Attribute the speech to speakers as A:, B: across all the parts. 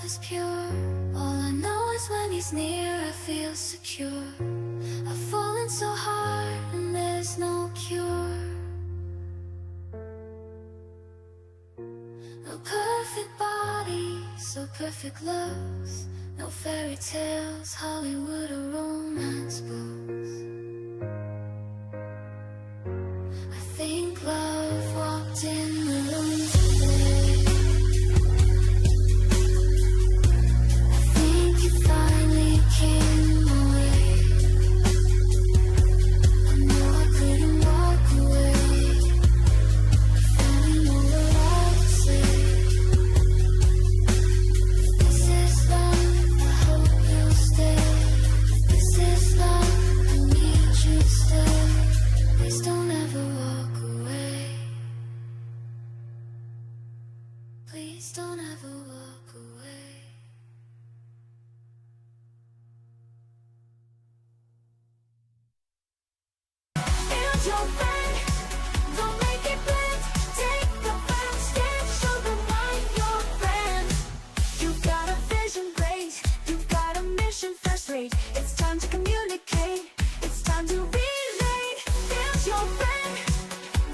A: is pure. All I know is when he's near I feel secure. I've fallen so hard and there's no cure. No perfect body, so perfect looks. No fairy tales, Hollywood or romance books. I think love walked in the room today. I think you finally came my way. I know I couldn't walk away. If only knew what I would say. This is love, I hope you'll stay. This is love, I need you to stay. Please don't ever walk away. Please don't ever walk away. Build your friend, don't make it blend. Take the first step, show them why you're friend. You've got a vision great, you've got a mission first rate. It's time to communicate, it's time to relate. Build your friend,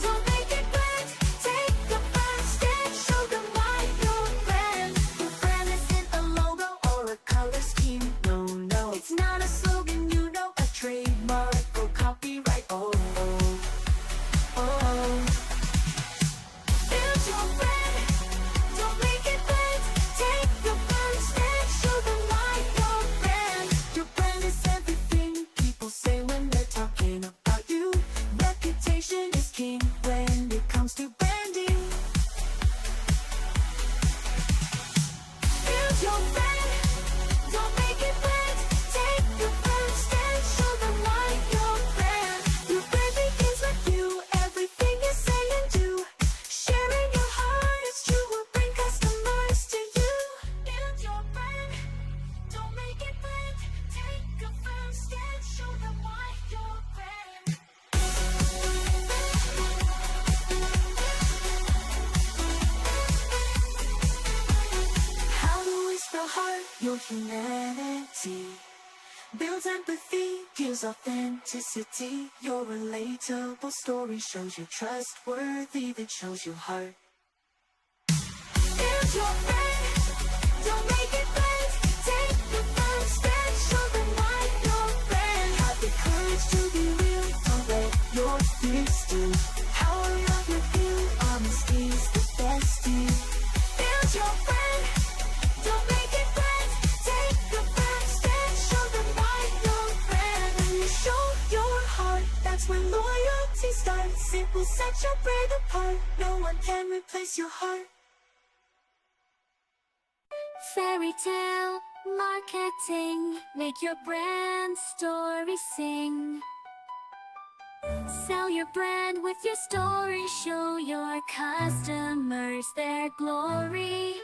A: don't make it blend. Take the first step, show them why you're friend. Your friend isn't a logo or a color scheme, no, no. It's not a slogan, you know, a trademark or copyright, oh, oh, oh. Build your friend, don't make it blend. Take the first step, show them why you're friend. Your brand is everything people say when they're talking about you. Reputation is king when it comes to branding. Build your friend, don't make it blend. Take the first step, show them why you're friend. Your brand begins with you, everything you say and do. Sharing your heart is true, will bring customers to you. Build your brand, don't make it blend. Take a first step, show them why you're friend. How do we spell heart? Your humanity builds empathy, gives authenticity. Your relatable story shows you're trustworthy, that shows your heart. Build your friend, don't make it blend. Take the first step, show them why you're friend. Have the courage to be real, don't let your fears steal. Power of your view, honesty's the best deal. Build your friend, don't make it blend. Take the first step, show them why you're friend. When you show your heart, that's when loyalty starts. It will set your brand apart. No one can replace your heart. Fairy tale marketing, make your brand story sing. Sell your brand with your story, show your customers their glory.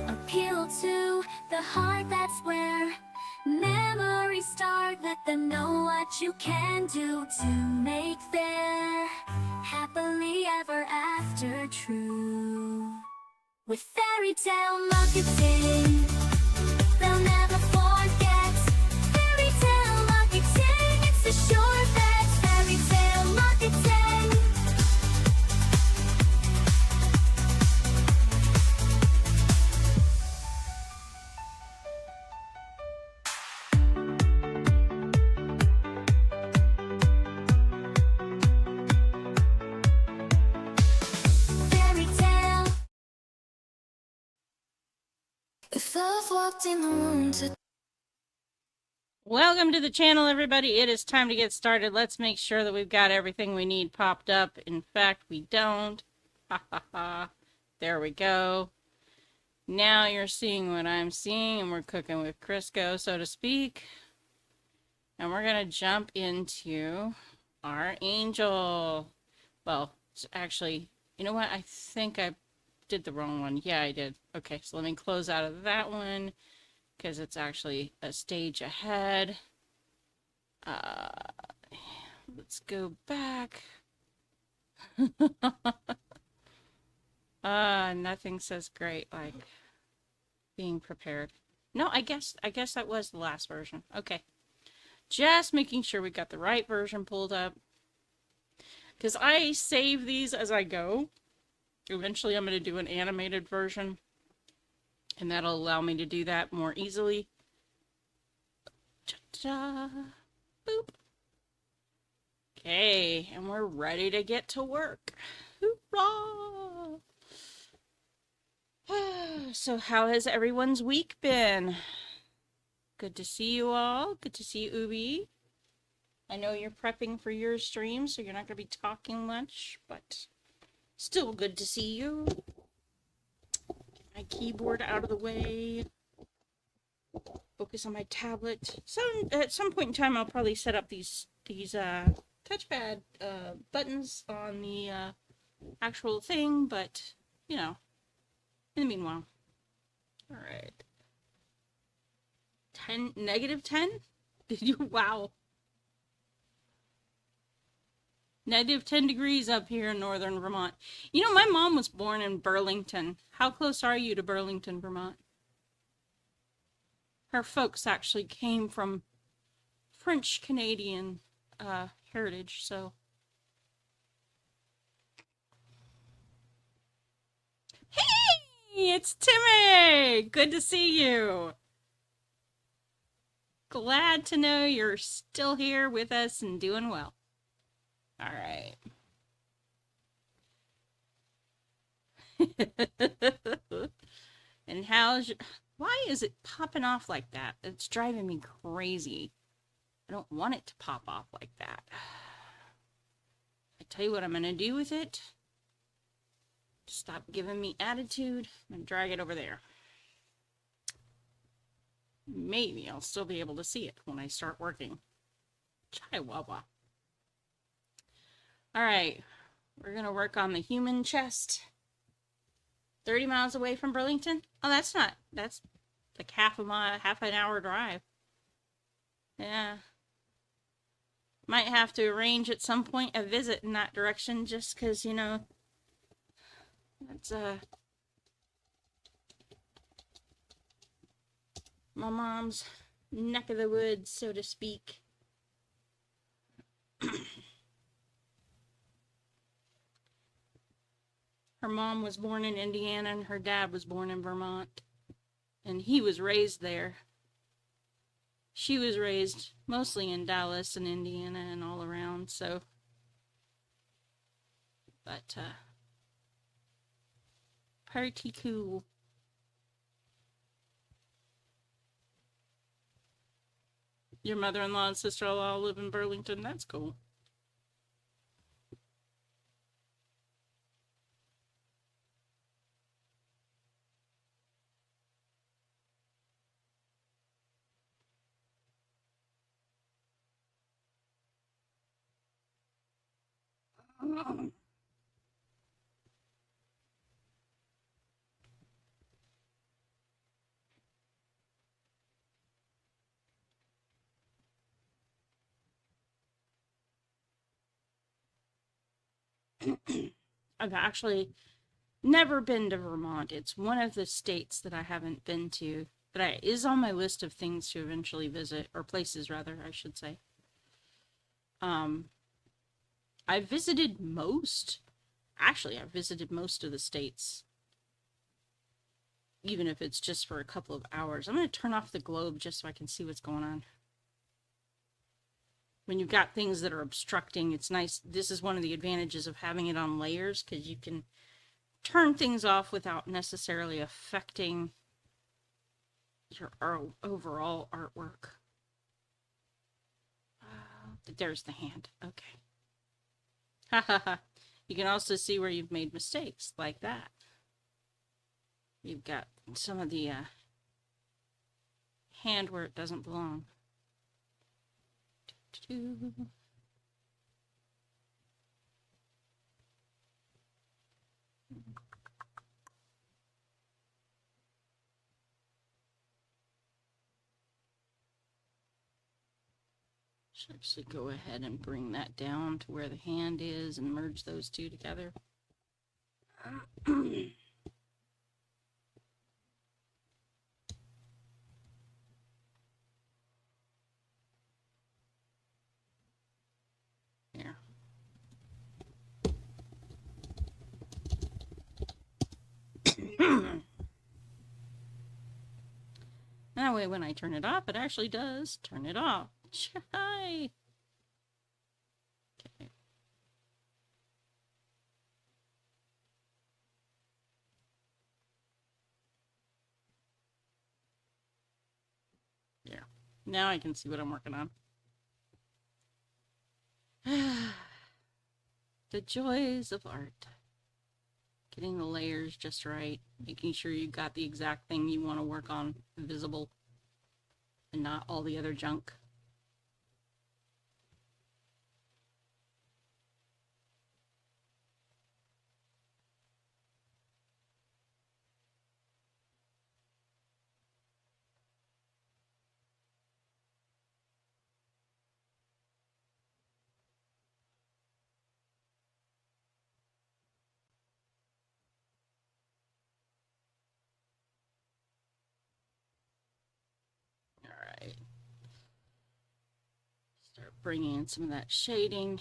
A: Appeal to the heart, that's where memories start. Let them know what you can do to make their happily ever after true. With fairy tale marketing, they'll never forget. Fairy tale marketing, it's a sure bet. Fairy tale marketing. Fairy tale. If love walked in the room today.
B: Welcome to the channel, everybody. It is time to get started. Let's make sure that we've got everything we need popped up. In fact, we don't. Ha ha ha. There we go. Now you're seeing what I'm seeing, and we're cooking with Crisco, so to speak. And we're going to jump into our angel. Well, actually, you know what? I think I did the wrong one. Yeah, I did. Okay, so let me close out of that one, because it's actually a stage ahead. Let's go back. Nothing says great like being prepared. No, I guess that was the last version. Okay. Just making sure we got the right version pulled up. Because I save these as I go. Eventually I'm going to do an animated version. And that'll allow me to do that more easily. Ta-da! Boop. Okay, and we're ready to get to work. Hoorah! So how has everyone's week been? Good to see you all. Good to see you, Ubi. I know you're prepping for your stream, so you're not going to be talking much, but still good to see you. Get my keyboard out of the way. Focus on my tablet. At some point in time, I'll probably set up these touchpad buttons on the actual thing, but you know, in the meanwhile. All right. -10? Did you? Wow. -10 degrees up here in northern Vermont. You know, my mom was born in Burlington. How close are you to Burlington, Vermont? Her folks actually came from French Canadian heritage, so. Hey, it's Timmy! Good to see you. Glad to know you're still here with us and doing well. All right. And why is it popping off like that? It's driving me crazy. I don't want it to pop off like that. I tell you what I'm going to do with it. Stop giving me attitude and drag it over there. Maybe I'll still be able to see it when I start working. Chihuahua. All right, we're going to work on the human chest. 30 miles away from Burlington? Oh, that's like half an hour drive. Yeah. Might have to arrange at some point a visit in that direction just because, you know, that's my mom's neck of the woods, so to speak. Her mom was born in Indiana and her dad was born in Vermont. And he was raised there. She was raised mostly in Dallas and Indiana and all around, so. But, pretty cool. Your mother-in-law and sister-in-law live in Burlington. That's cool. I've actually never been to Vermont. It's one of the states that I haven't been to, but is on my list of things to eventually visit, or places rather, I should say. I've visited most of the states, even if it's just for a couple of hours. I'm going to turn off the globe just so I can see what's going on. When you've got things that are obstructing, it's nice. This is one of the advantages of having it on layers, because you can turn things off without necessarily affecting your overall artwork. There's the hand. Okay. Ha ha ha. You can also see where you've made mistakes, like that. You've got some of the hand where it doesn't belong. Should actually go ahead and bring that down to where the hand is and merge those two together. That way when I turn it off, it actually does turn it off. Hi. Okay. There. Now I can see what I'm working on. The joys of art. Getting the layers just right. Making sure you got the exact thing you want to work on visible. And not all the other junk. Alright. Start bringing in some of that shading.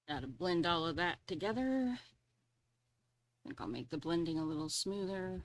B: Now to blend all of that together. I think I'll make the blending a little smoother.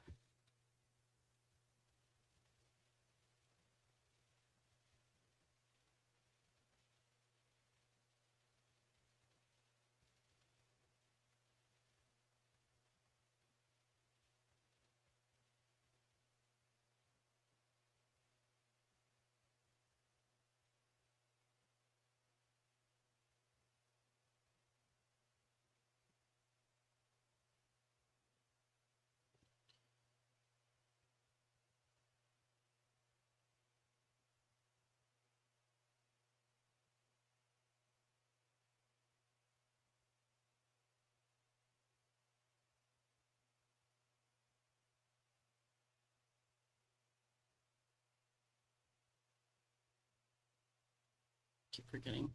B: Keep forgetting.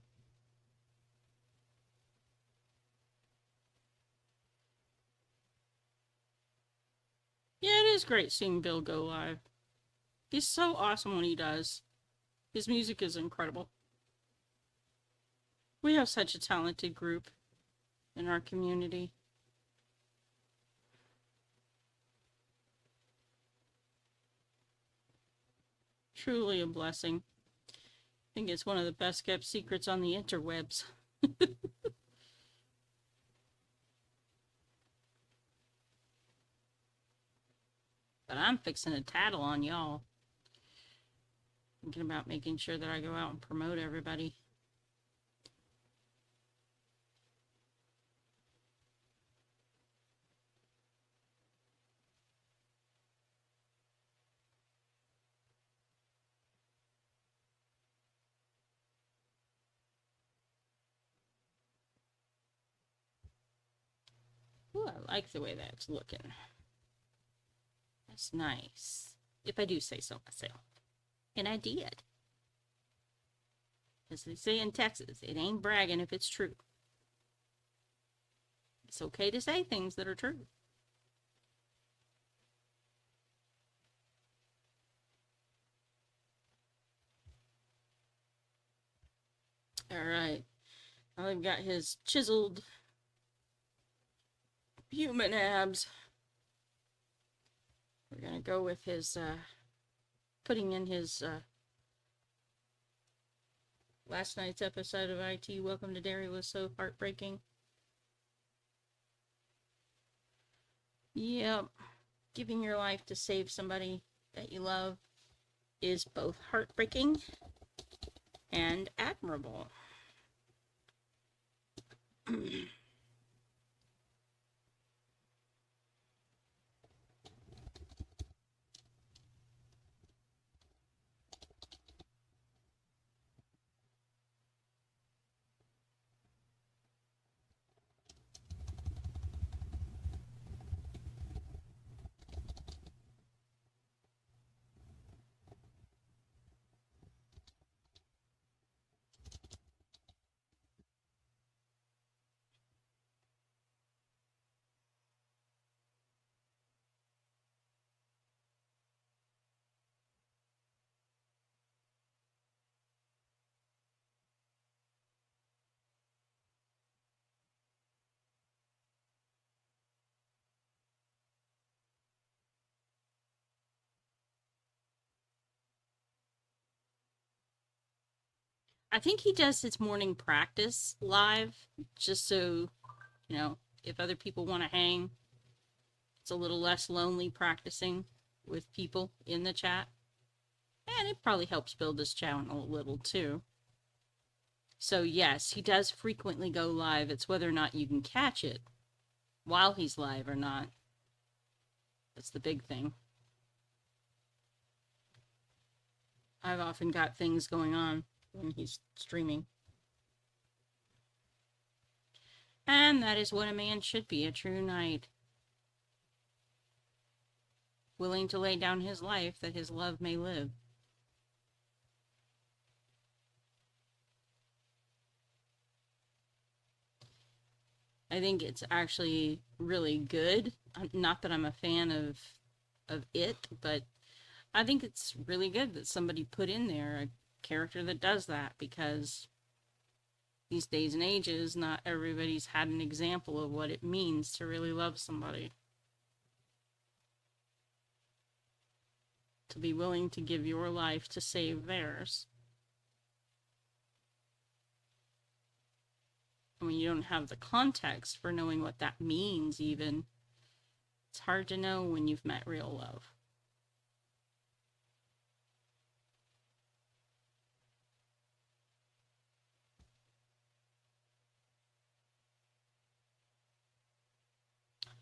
B: Yeah, it is great seeing Bill go live. He's so awesome when he does. His music is incredible. We have such a talented group in our community. Truly a blessing. I think it's one of the best kept secrets on the interwebs. But I'm fixing to tattle on y'all. Thinking about making sure that I go out and promote everybody. Ooh, I like the way that's looking. That's nice. If I do say so myself. And I did. As they say in Texas, it ain't bragging if it's true. It's okay to say things that are true. Alright. Now they've got his chiseled human abs. We're gonna go with his, putting in his, last night's episode of IT, Welcome to Derry, was so heartbreaking. Yep. Giving your life to save somebody that you love is both heartbreaking and admirable. I think he does his morning practice live, just so, if other people want to hang, it's a little less lonely practicing with people in the chat. And it probably helps build his channel a little too. So yes, he does frequently go live. It's whether or not you can catch it while he's live or not. That's the big thing. I've often got things going on when he's streaming. And that is what a man should be, a true knight. Willing to lay down his life that his love may live. I think it's actually really good. Not that I'm a fan of it, but I think it's really good that somebody put in there a character that does that, because these days and ages, not everybody's had an example of what it means to really love somebody. To be willing to give your life to save theirs. When you don't have the context for knowing what that means even, it's hard to know when you've met real love.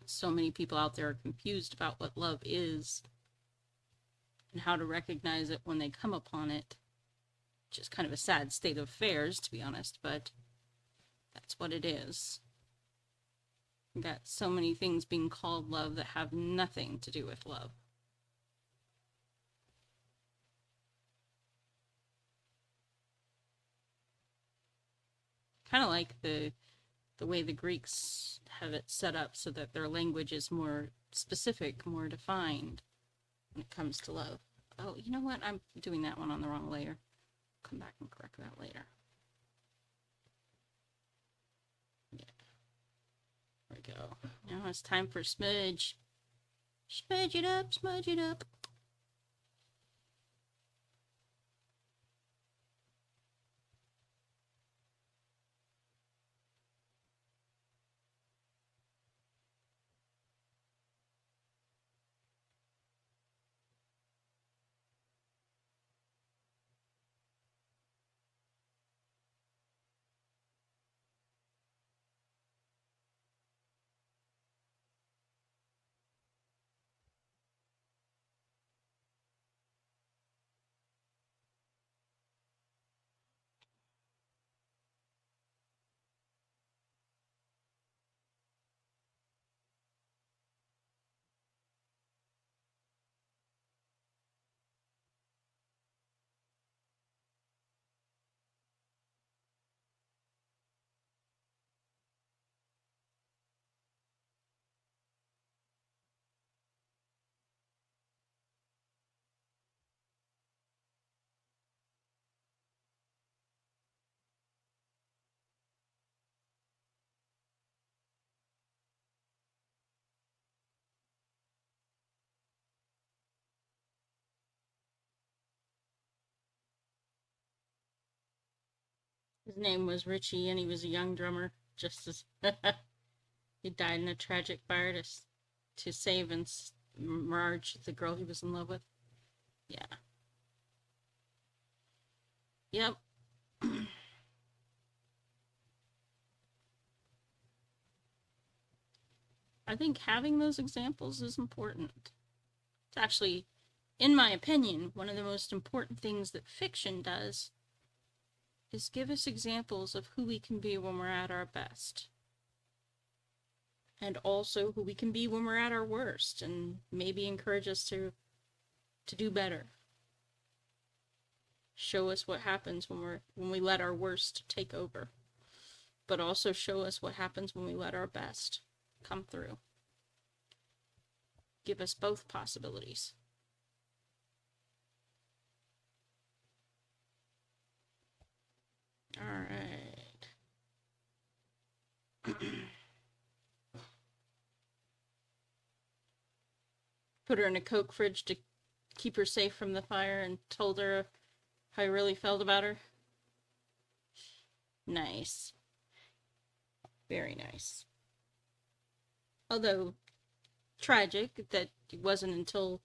B: So many people out there are confused about what love is and how to recognize it when they come upon it. Which is kind of a sad state of affairs, to be honest, but that's what it is. We've got so many things being called love that have nothing to do with love. Kind of like the way the Greeks have it set up so that their language is more specific, more defined when it comes to love. Oh, you know what? I'm doing that one on the wrong layer. Come back and correct that later. Yeah. There we go. Now it's time for smudge. Smudge it up, smudge it up. His name was Richie, and he was a young drummer. Just as he died in a tragic fire to save and Marge, the girl he was in love with. Yeah. Yep. I think having those examples is important. It's actually, in my opinion, one of the most important things that fiction does is give us examples of who we can be when we're at our best. And also who we can be when we're at our worst, and maybe encourage us to do better. Show us what happens when we let our worst take over. But also show us what happens when we let our best come through. Give us both possibilities. All right. Put her in a Coke fridge to keep her safe from the fire and told her how I really felt about her. Nice. Very nice. Although tragic that it wasn't until,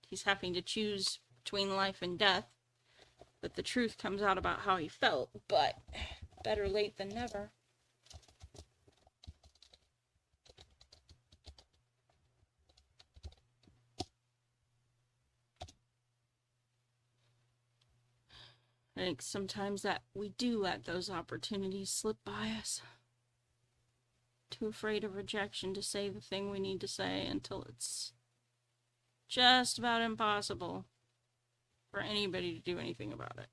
B: he's having to choose between life and death that the truth comes out about how he felt, but better late than never. I think sometimes that we do let those opportunities slip by us. Too afraid of rejection to say the thing we need to say until it's just about impossible for anybody to do anything about it.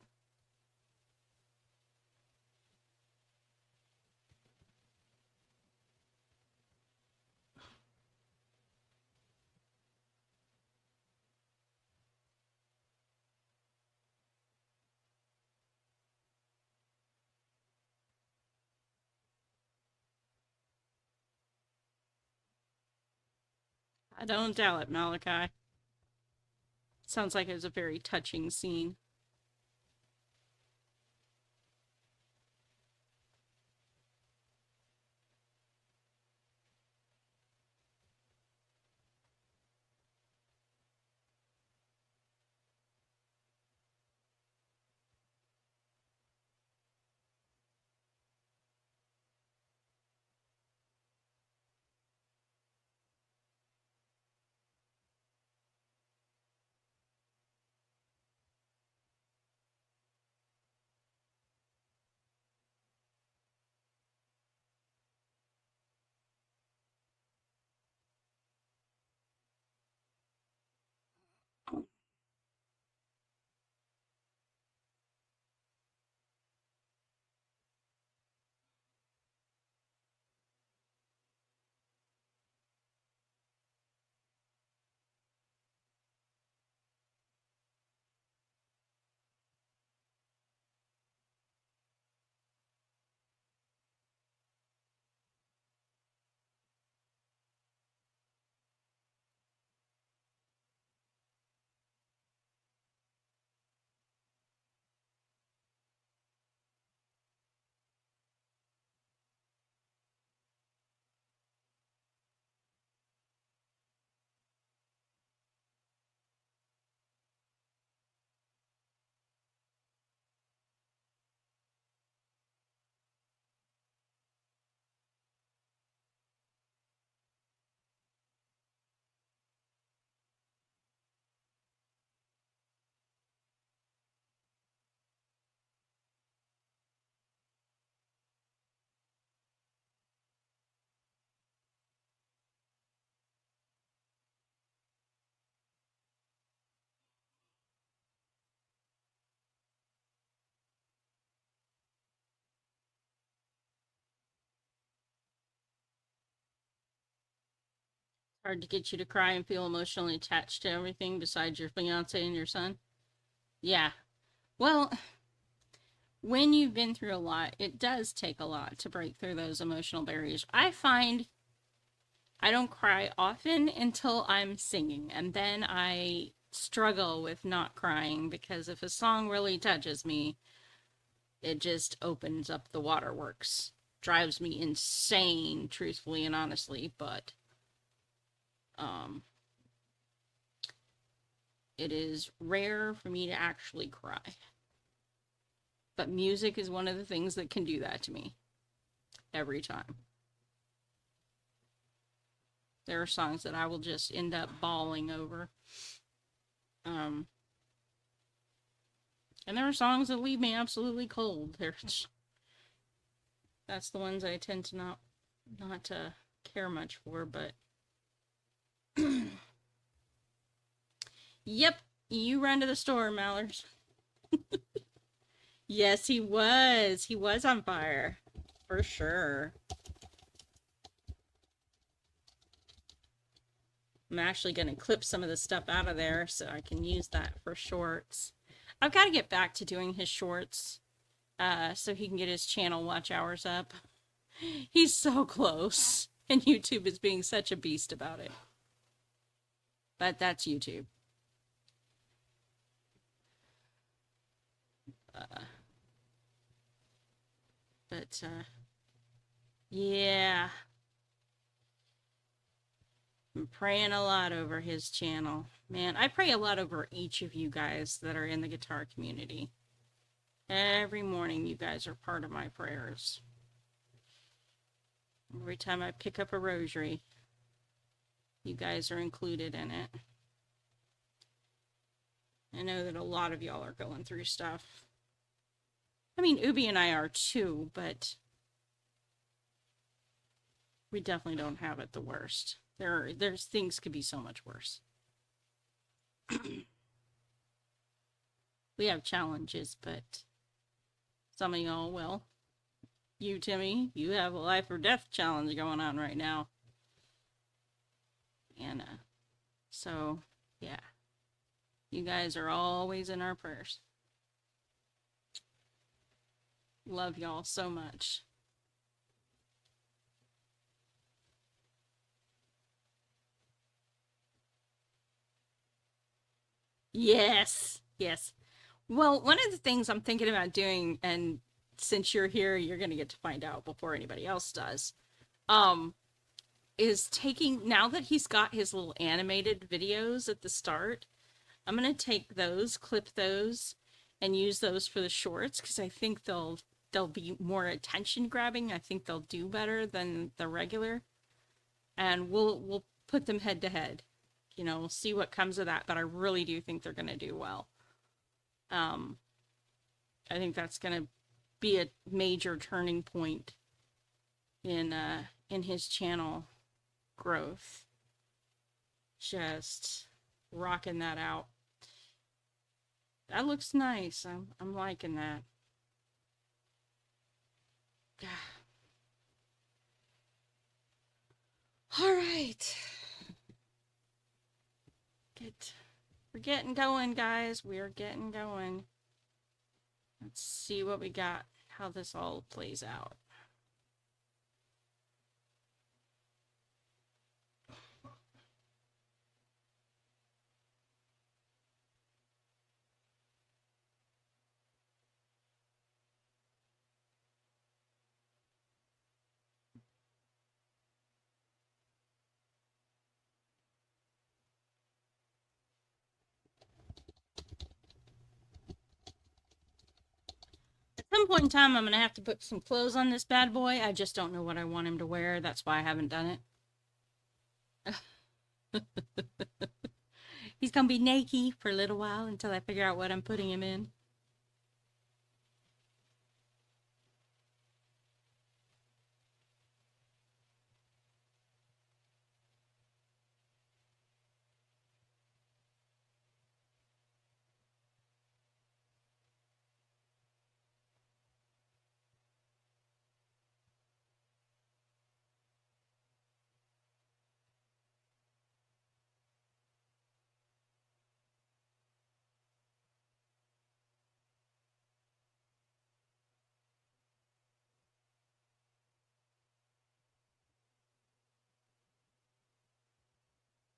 B: I don't doubt it, Malachi. Sounds like it was a very touching scene. Hard to get you to cry and feel emotionally attached to everything besides your fiance and your son. Yeah. Well, when you've been through a lot, it does take a lot to break through those emotional barriers. I find I don't cry often until I'm singing, and then I struggle with not crying because if a song really touches me, It just opens up the waterworks. Drives me insane, truthfully and honestly, but it is rare for me to actually cry. But music is one of the things that can do that to me every time. There are songs that I will just end up bawling over. And there are songs that leave me absolutely cold. That's the ones I tend to not care much for, but yep, you run to the store, Mallers. Yes, he was. He was on fire. For sure. I'm actually going to clip some of the stuff out of there so I can use that for shorts. I've got to get back to doing his shorts so he can get his channel watch hours up. He's so close, and YouTube is being such a beast about it. But that's YouTube. Yeah. I'm praying a lot over his channel. Man, I pray a lot over each of you guys that are in the guitar community. Every morning, you guys are part of my prayers. Every time I pick up a rosary, you guys are included in it. I know that a lot of y'all are going through stuff. I mean, Ubi and I are too, but we definitely don't have it the worst. There's things could be so much worse. We have challenges, but some of y'all will. You, Timmy, you have a life or death challenge going on right now. And so, yeah. You guys are always in our prayers. Love y'all so much. Yes, yes. Well, one of the things I'm thinking about doing, and since you're here, you're going to get to find out before anybody else does, is taking, now that he's got his little animated videos at the start, I'm going to take those, clip those, and use those for the shorts, because I think they'll be more attention grabbing. I think they'll do better than the regular. And we'll put them head to head. You know, we'll see what comes of that, but I really do think they're going to do well. I think that's going to be a major turning point in his channel growth. Just rocking that out. That looks nice. I'm liking that. All right. We're getting going, guys. We are getting going. Let's see what we got, how this all plays out. At some point in time, I'm going to have to put some clothes on this bad boy. I just don't know what I want him to wear. That's why I haven't done it. He's going to be naked for a little while until I figure out what I'm putting him in.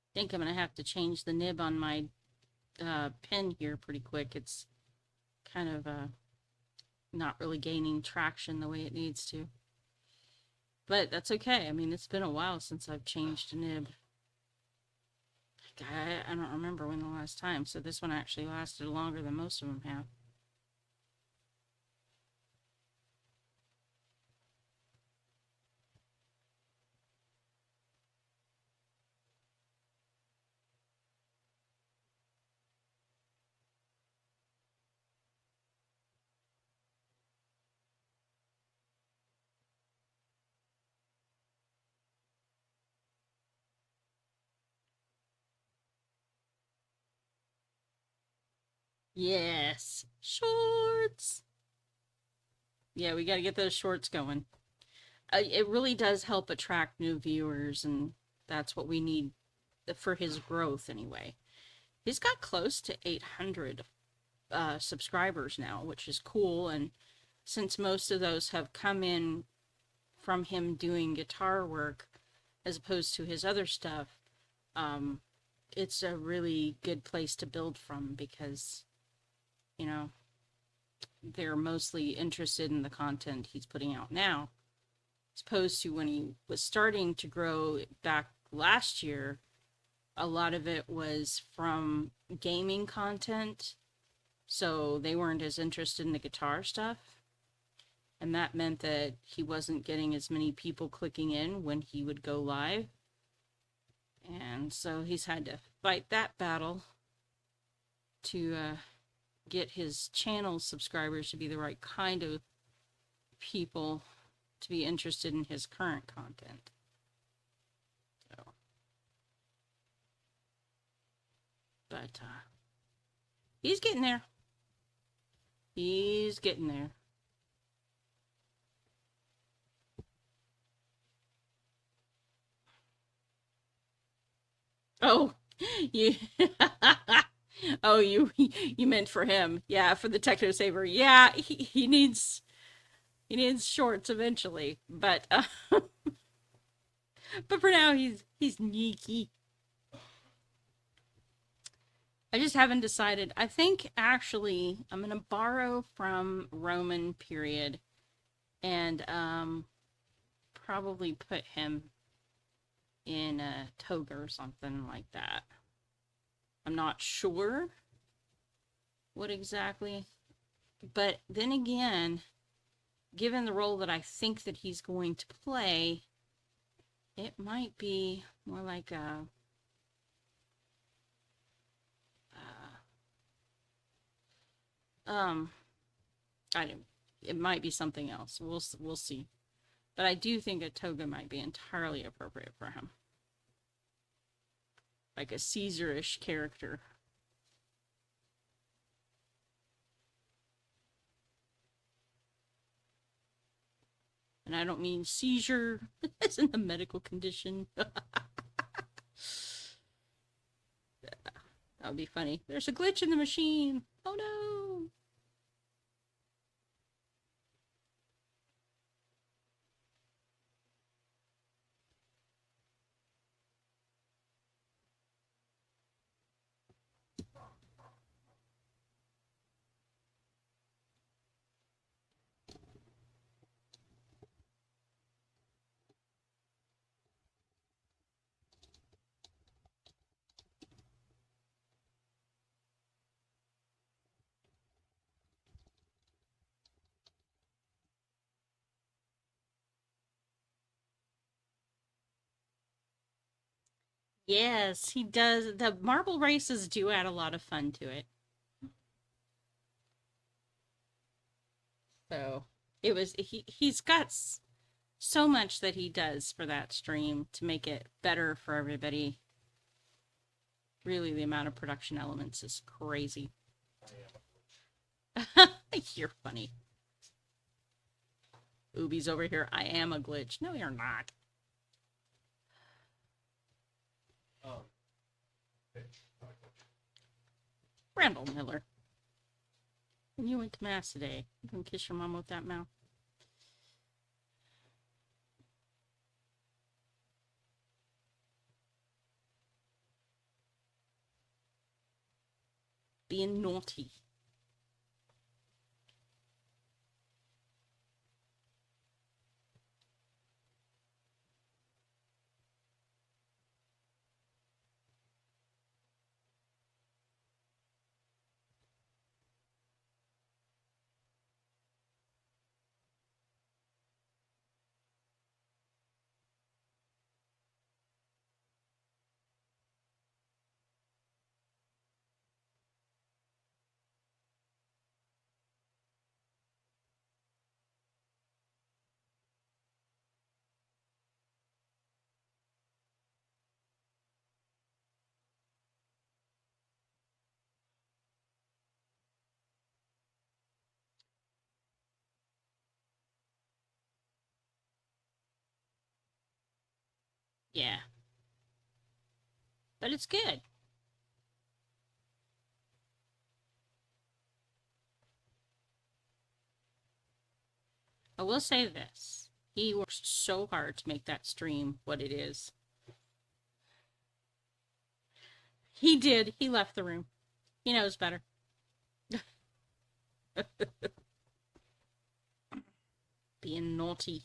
B: I think I'm going to have to change the nib on my pen here pretty quick. It's kind of not really gaining traction the way it needs to. But that's okay. I mean, it's been a while since I've changed a nib. I don't remember when the last time, so this one actually lasted longer than most of them have. Yes, shorts. Yeah, we got to get those shorts going. It really does help attract new viewers, and that's what we need for his growth anyway. He's got close to 800 subscribers now, which is cool. And since most of those have come in from him doing guitar work as opposed to his other stuff, it's a really good place to build from because, you know, they're mostly interested in the content he's putting out now, as opposed to when he was starting to grow back last year. A lot of it was from gaming content, so they weren't as interested in the guitar stuff. And that meant that he wasn't getting as many people clicking in when he would go live. And so he's had to fight that battle to get his channel subscribers to be the right kind of people to be interested in his current content. So, but he's getting there. He's getting there. Oh, you. Oh, you meant for him. Yeah, for the Technosavior. Yeah, he needs shorts eventually, but but for now he's sneaky. I just haven't decided. I think actually I'm gonna borrow from Roman period and probably put him in a toga or something like that. I'm not sure what exactly, but then again, given the role that I think that he's going to play, it might be more like a I don't. It might be something else. We'll see. But I do think a toga might be entirely appropriate for him, like a Caesar-ish character. And I don't mean seizure as in a medical condition. That would be funny. There's a glitch in the machine. Oh no. Yes, he does. The marble races do add a lot of fun to it. So it was he's got so much that he does for that stream to make it better for everybody. Really, the amount of production elements is crazy. You're funny. Oobies over here. I am a glitch. No, you're not. BrandyMMiller. When you went to mass today, you gonna kiss your mom with that mouth? Being naughty. Yeah. But it's good. I will say this. He works so hard to make that stream what it is. He did. He left the room. He knows better. Being naughty.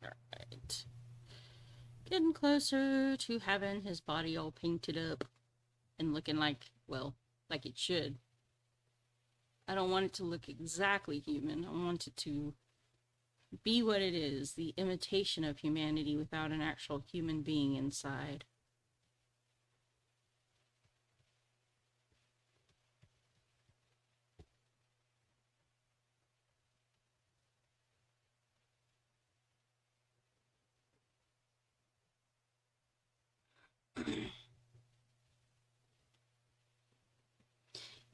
B: Alright. Getting closer to having his body all painted up and looking like, well, like it should. I don't want it to look exactly human. I want it to be what it is, the imitation of humanity without an actual human being inside.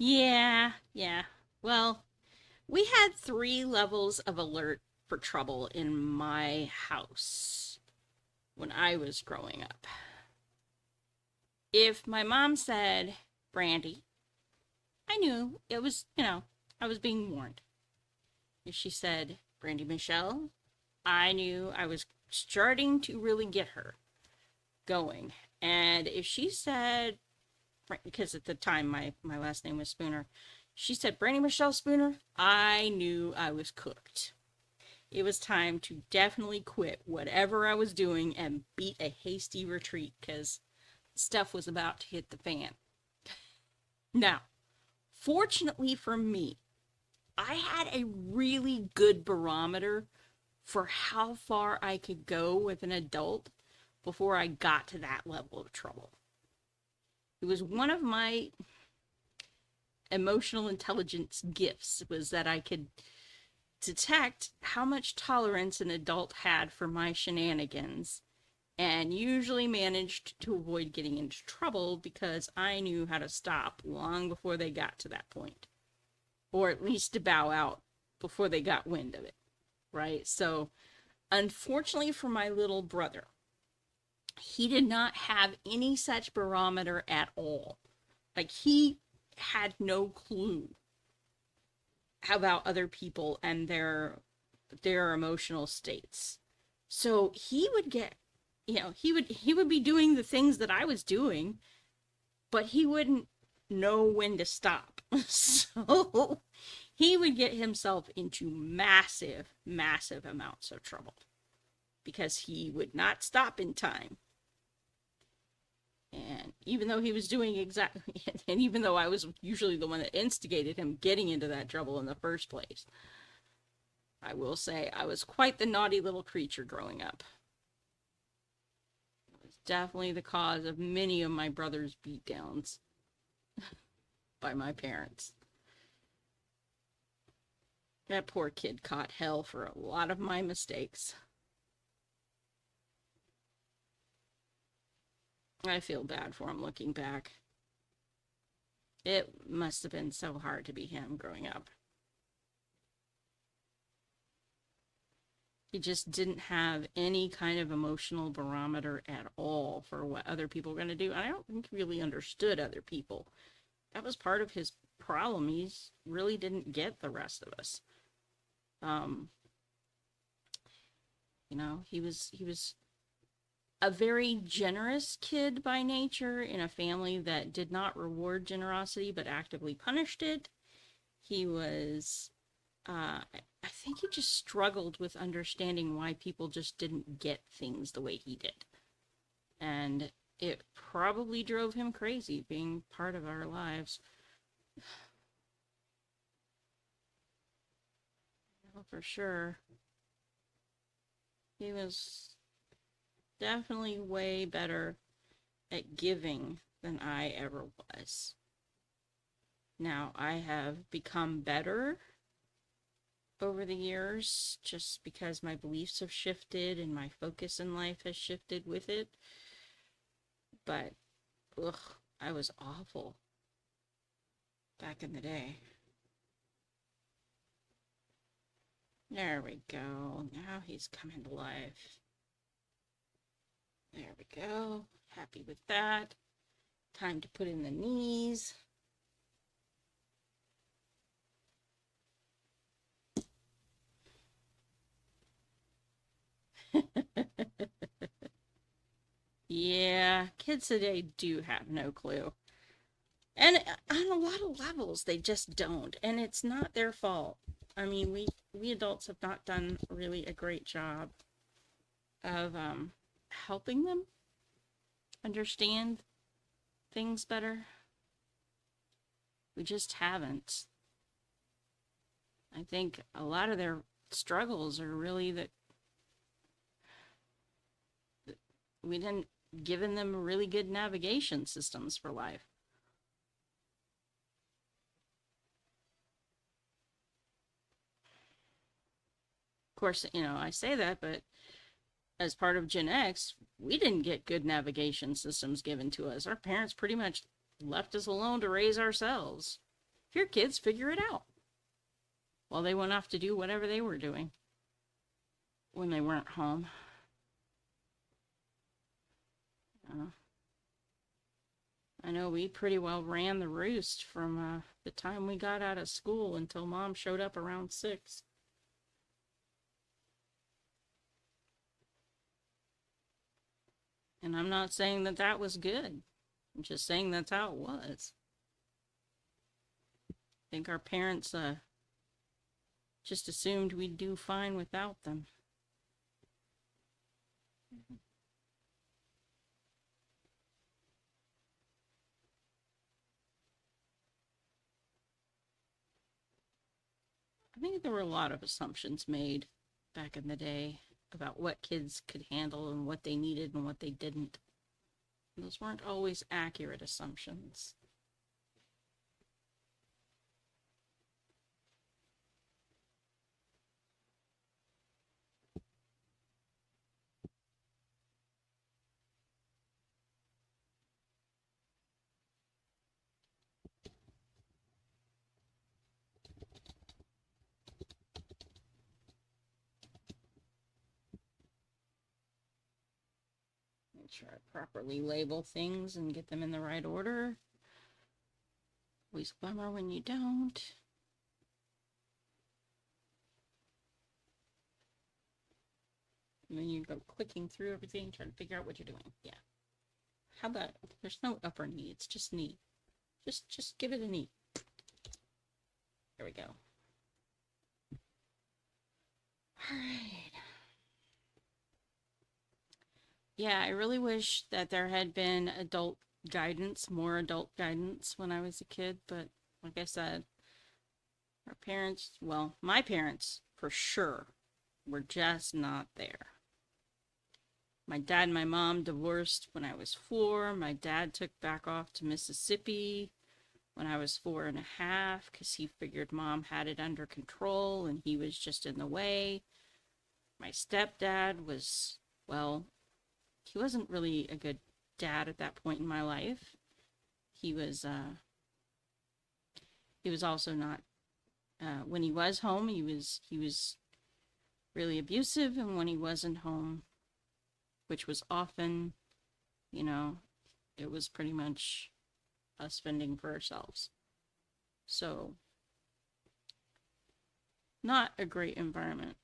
B: Yeah. Well, we had 3 levels of alert for trouble in my house when I was growing up. If my mom said, Brandy, I knew it was, I was being warned. If she said, BrandyMMiller, I knew I was starting to really get her going. And if she said, because at the time my last name was Spooner, she said, BrandyMMiller Spooner, I knew I was cooked. It was time to definitely quit whatever I was doing and beat a hasty retreat because stuff was about to hit the fan. Now, fortunately for me, I had a really good barometer for how far I could go with an adult before I got to that level of trouble. It was one of my emotional intelligence gifts was that I could detect how much tolerance an adult had for my shenanigans and usually managed to avoid getting into trouble because I knew how to stop long before they got to that point. Or at least to bow out before they got wind of it, right? So, unfortunately for my little brother, he did not have any such barometer at all. Like, he had no clue about other people and their emotional states. So he would get, he would be doing the things that I was doing, but he wouldn't know when to stop. So he would get himself into massive amounts of trouble because he would not stop in time. And even though he was doing exactly, and even though I was usually the one that instigated him getting into that trouble in the first place, I will say I was quite the naughty little creature growing up. It was definitely the cause of many of my brother's beatdowns by my parents. That poor kid caught hell for a lot of my mistakes. I feel bad for him looking back. It must have been so hard to be him growing up. He just didn't have any kind of emotional barometer at all for what other people were going to do. And I don't think he really understood other people. That was part of his problem. He really didn't get the rest of us. He was a very generous kid by nature in a family that did not reward generosity but actively punished it. He was, I think he just struggled with understanding why people just didn't get things the way he did. And it probably drove him crazy being part of our lives. Well, for sure. He was definitely way better at giving than I ever was. Now, I have become better over the years just because my beliefs have shifted and my focus in life has shifted with it. But, ugh, I was awful back in the day. There we go. Now he's coming to life. There we go. Happy with that. Time to put in the knees. Yeah, kids today do have no clue. And on a lot of levels, they just don't. And it's not their fault. I mean, we adults have not done really a great job of helping them understand things better. We just haven't. I think a lot of their struggles are really that we didn't given them really good navigation systems for life. Of course, I say that, but as part of Gen X, we didn't get good navigation systems given to us. Our parents pretty much left us alone to raise ourselves. If your kids, figure it out. While they went off to do whatever they were doing when they weren't home. I know we pretty well ran the roost from the time we got out of school until Mom showed up around 6. And I'm not saying that that was good. I'm just saying that's how it was. I think our parents just assumed we'd do fine without them. I think there were a lot of assumptions made back in the day about what kids could handle and what they needed and what they didn't. Those weren't always accurate assumptions. Make sure I properly label things and get them in the right order. Always a bummer when you don't. And then you go clicking through everything, trying to figure out what you're doing. Yeah. How about, there's no upper knee, it's just knee. Just give it a knee. There we go. All right. Yeah, I really wish that there had been more adult guidance when I was a kid, but like I said, our parents, well, my parents for sure were just not there. My dad and my mom divorced when I was 4. My dad took back off to Mississippi when I was 4.5 because he figured Mom had it under control and he was just in the way. My stepdad was, well, he wasn't really a good dad at that point in my life. He was also not, when he was home, he was really abusive, and when he wasn't home, which was often, it was pretty much us fending for ourselves. So, not a great environment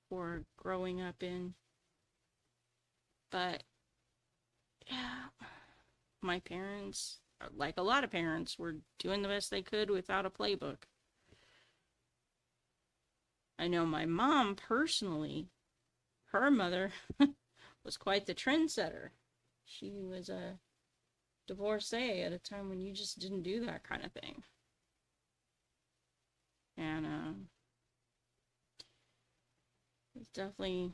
B: for growing up in. But, yeah, my parents, like a lot of parents, were doing the best they could without a playbook. I know my mom personally, her mother was quite the trendsetter. She was divorcee at a time when you just didn't do that kind of thing. And it's definitely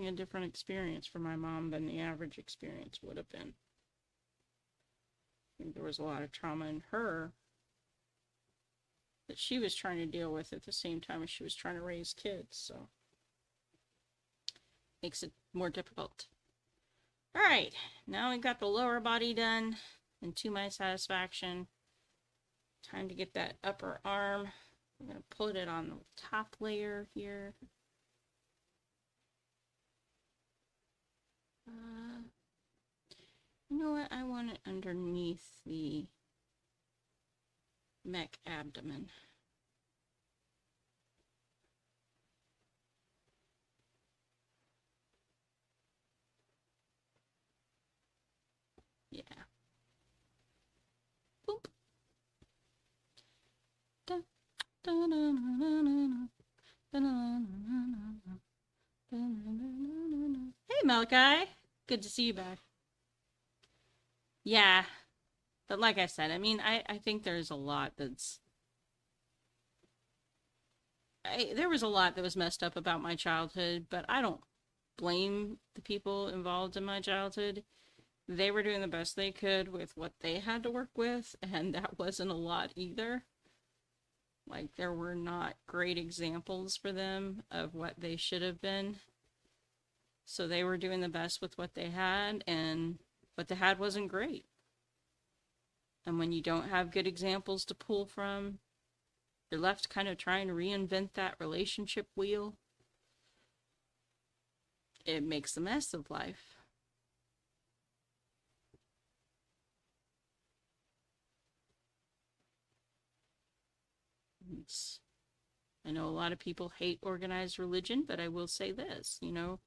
B: a different experience for my mom than the average experience would have been. I think there was a lot of trauma in her that she was trying to deal with at the same time as she was trying to raise kids, so makes it more difficult. All right, now we've got the lower body done, and to my satisfaction, time to get that upper arm. I'm going to put it on the top layer here. You know what? I want it underneath the mech abdomen. Yeah. Boop. Da, da, da, da, da, da, da, da. Hey, Malachi. Good to see you back. Yeah. But like I said, I mean, I think there's a lot that's... there was a lot that was messed up about my childhood, but I don't blame the people involved in my childhood. They were doing the best they could with what they had to work with, and that wasn't a lot either. Like, there were not great examples for them of what they should have been. So they were doing the best with what they had, and what they had wasn't great. And when you don't have good examples to pull from, you're left kind of trying to reinvent that relationship wheel. It makes a mess of life. I know a lot of people hate organized religion, but I will say this, you know,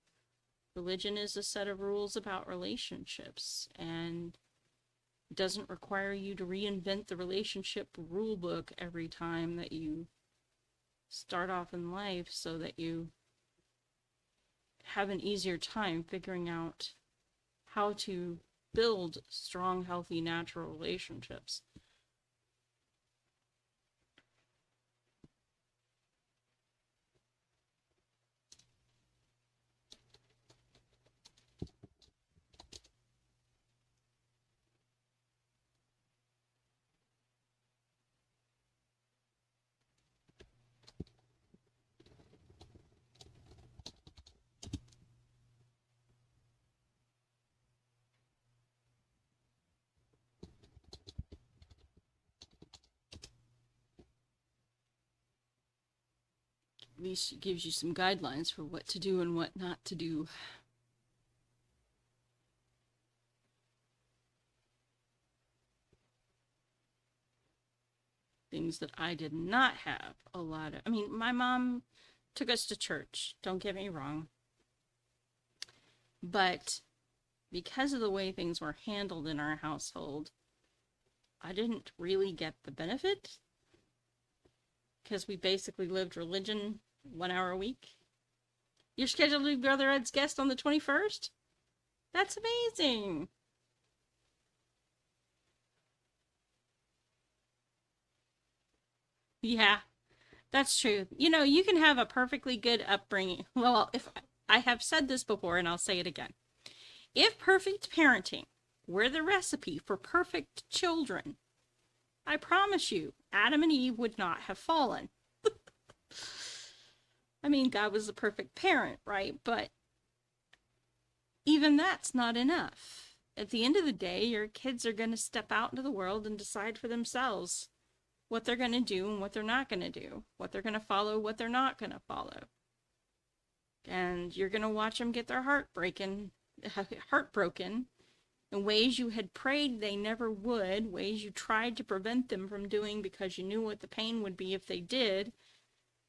B: religion is a set of rules about relationships, and it doesn't require you to reinvent the relationship rule book every time that you start off in life so that you have an easier time figuring out how to build strong, healthy, natural relationships. At least it gives you some guidelines for what to do and what not to do. Things that I did not have a lot of. I mean, my mom took us to church, don't get me wrong. But because of the way things were handled in our household, I didn't really get the benefit. Because we basically lived religion 1 hour a week. You're scheduled to be Brother Ed's guest on the 21st? That's amazing. Yeah, that's true. You know, you can have a perfectly good upbringing. Well, if I have said this before and I'll say it again. If perfect parenting were the recipe for perfect children, I promise you, Adam and Eve would not have fallen. I mean, God was the perfect parent, right? But even that's not enough. At the end of the day, your kids are going to step out into the world and decide for themselves what they're going to do and what they're not going to do, what they're going to follow, what they're not going to follow. And you're going to watch them get their heart broken in ways you had prayed they never would, ways you tried to prevent them from doing because you knew what the pain would be if they did.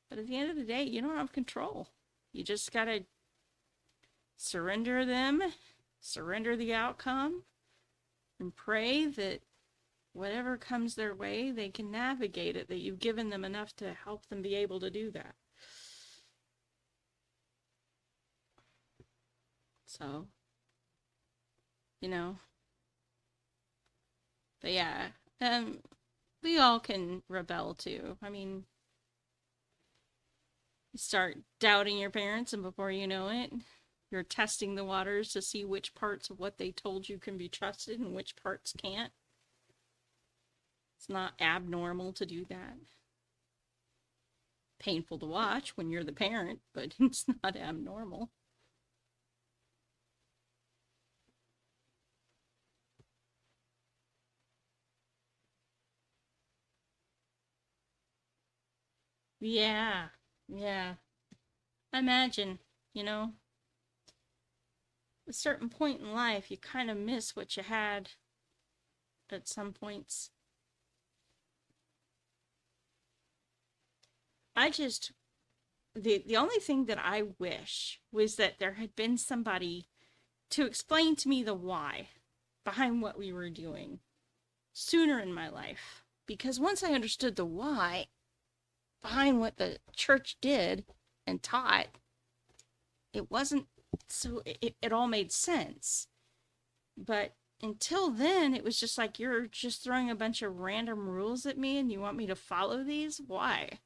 B: But at the end of the day, you don't have control. You just got to surrender them, surrender the outcome, and pray that whatever comes their way, they can navigate it, that you've given them enough to help them be able to do that. So, you know, but yeah, we all can rebel too. I mean, you start doubting your parents, and before you know it, you're testing the waters to see which parts of what they told you can be trusted and which parts can't. It's not abnormal to do that. Painful to watch when you're the parent, but it's not abnormal. Yeah, yeah. Imagine, you know, a certain point in life, you kind of miss what you had at some points. I just, the only thing that I wish was that there had been somebody to explain to me the why behind what we were doing sooner in my life. Because once I understood the why behind what the church did and taught, it wasn't so it all made sense. But until then, it was just like, you're just throwing a bunch of random rules at me and you want me to follow these? Why?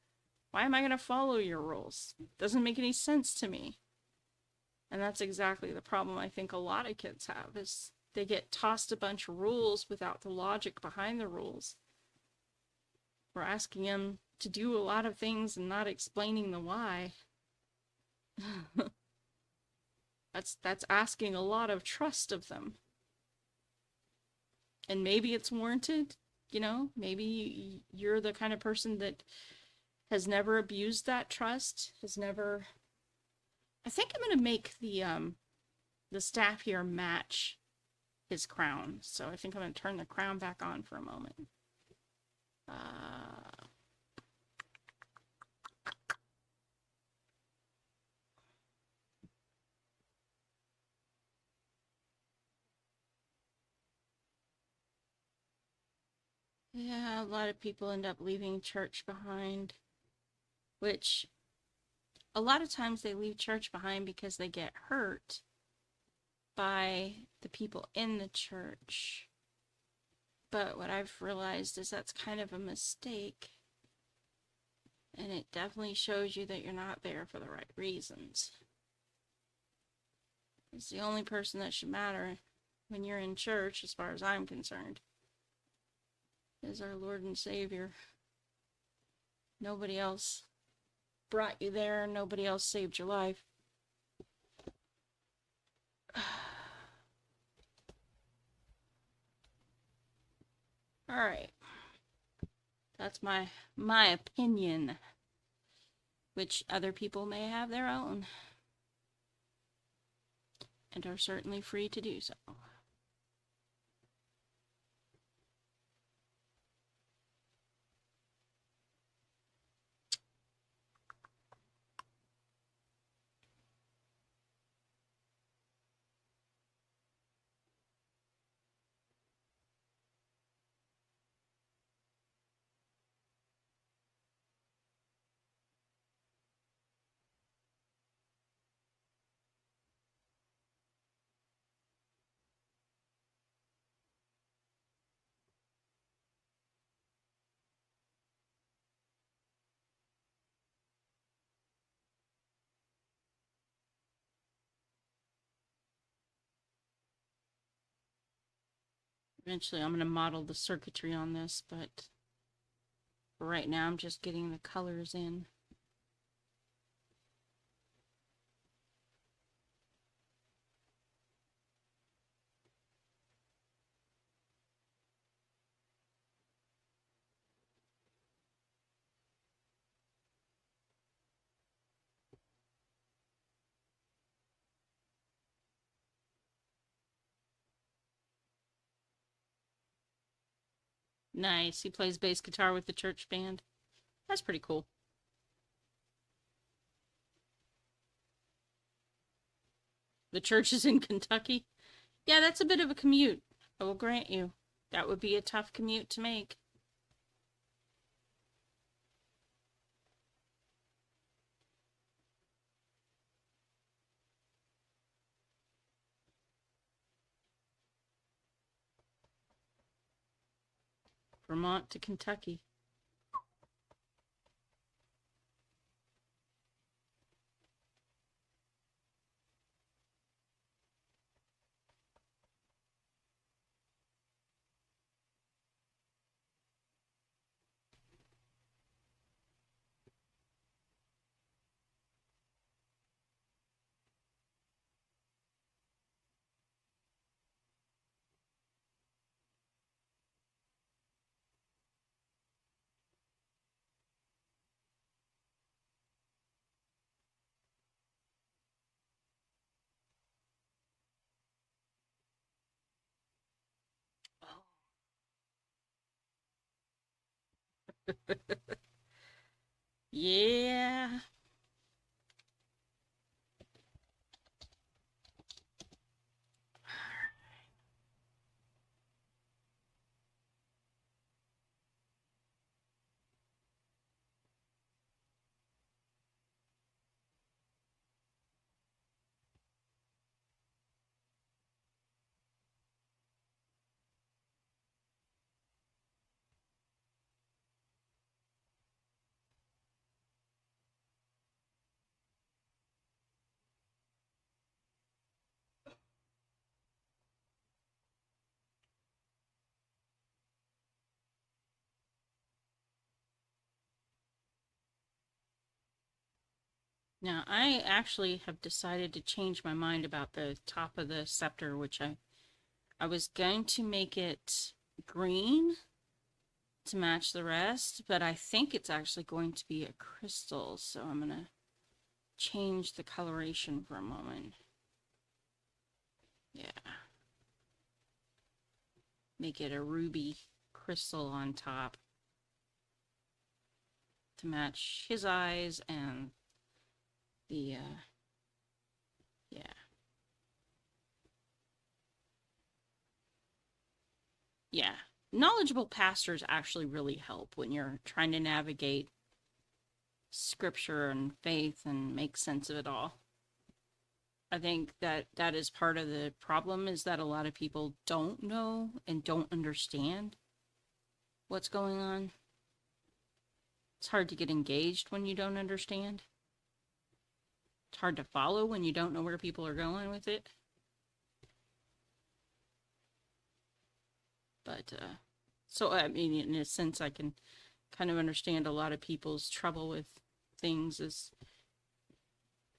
B: Why am I going to follow your rules? It doesn't make any sense to me. And that's exactly the problem I think a lot of kids have, is they get tossed a bunch of rules without the logic behind the rules. We're asking them to do a lot of things and not explaining the why. That's asking a lot of trust of them. And maybe it's warranted, you know, maybe you're the kind of person that has never abused that trust, has never. I think I'm going to make the staff here match his crown. So I think I'm going to turn the crown back on for a moment. Yeah, a lot of people end up leaving church behind, which a lot of times they leave church behind because they get hurt by the people in the church. But what I've realized is that's kind of a mistake. And it definitely shows you that you're not there for the right reasons. It's the only person that should matter when you're in church, as far as I'm concerned, is our Lord and Savior. Nobody else brought you there. Nobody else saved your life. All right. That's my opinion, which other people may have their own, and are certainly free to do so. Eventually, I'm going to model the circuitry on this, but for right now, I'm just getting the colors in. Nice. He plays bass guitar with the church band. That's pretty cool. The church is in Kentucky. Yeah, that's a bit of a commute, I will grant you. That would be a tough commute to make. Vermont to Kentucky. Yeah. Now, I actually have decided to change my mind about the top of the scepter, which I was going to make it green to match the rest, but I think it's actually going to be a crystal, so I'm going to change the coloration for a moment. Yeah. Make it a ruby crystal on top to match his eyes and the, yeah. Yeah. Knowledgeable pastors actually really help when you're trying to navigate scripture and faith and make sense of it all. I think that is part of the problem, is that a lot of people don't know and don't understand what's going on. It's hard to get engaged when you don't understand. It's hard to follow when you don't know where people are going with it. But, so, I mean, in a sense, I can kind of understand a lot of people's trouble with things is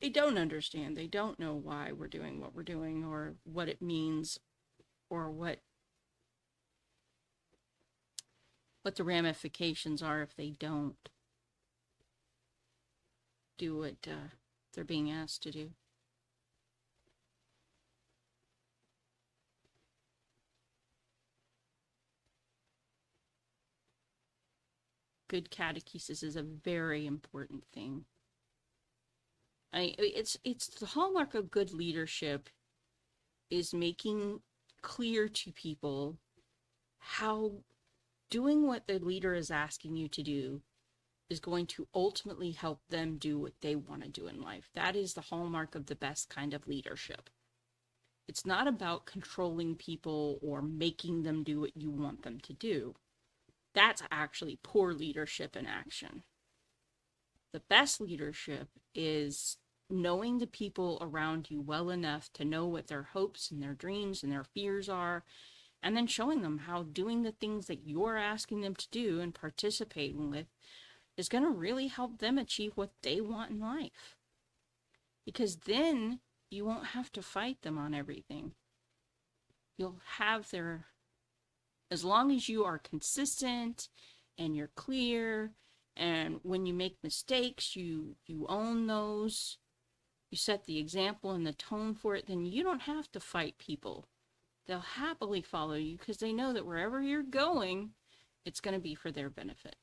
B: they don't understand. They don't know why we're doing what we're doing or what it means or what the ramifications are if they don't do what they're being asked to do. Good catechesis is a very important thing. It's the hallmark of good leadership is making clear to people how doing what the leader is asking you to do is going to ultimately help them do what they want to do in life. That is the hallmark of the best kind of leadership. It's not about controlling people or making them do what you want them to do. That's actually poor leadership in action. The best leadership is knowing the people around you well enough to know what their hopes and their dreams and their fears are, and then showing them how doing the things that you're asking them to do and participating with is going to really help them achieve what they want in life. Because then you won't have to fight them on everything. You'll have their, as long as you are consistent and you're clear, and when you make mistakes, you own those, you set the example and the tone for it, then you don't have to fight people. They'll happily follow you because they know that wherever you're going, it's going to be for their benefit.